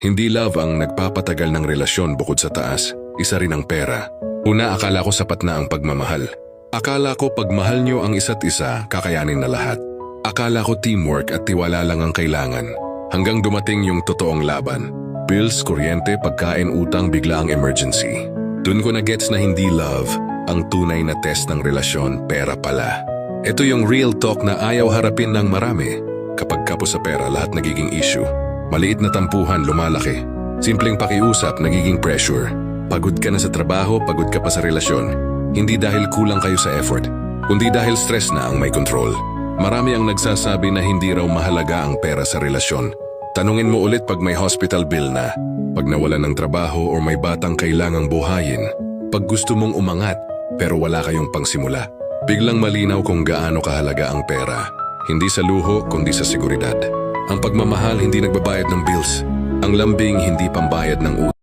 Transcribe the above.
Hindi love ang nagpapatagal ng relasyon bukod sa taas, isa rin ang pera. Una, akala ko sapat na ang pagmamahal. Akala ko pag mahal nyo ang isa't isa, kakayanin na lahat. Akala ko teamwork at tiwala lang ang kailangan. Hanggang dumating yung totoong laban. Bills, kuryente, pagkain, utang, bigla ang emergency. Dun ko na-gets na hindi love ang tunay na test ng relasyon, pera pala. Ito yung real talk na ayaw harapin ng marami. Kapag kapos sa pera, lahat nagiging issue. Maliit na tampuhan, lumalaki. Simpleng pakiusap, nagiging pressure. Pagod ka na sa trabaho, pagod ka pa sa relasyon. Hindi dahil kulang kayo sa effort, kundi dahil stress na ang may control. Marami ang nagsasabi na hindi raw mahalaga ang pera sa relasyon. Tanungin mo ulit pag may hospital bill na, pag nawalan ng trabaho o may batang kailangang buhayin, pag gusto mong umangat pero wala kayong pangsimula. Biglang malinaw kung gaano kahalaga ang pera. Hindi sa luho kundi sa seguridad. Ang pagmamahal hindi nagbabayad ng bills. Ang lambing hindi pambayad ng utang.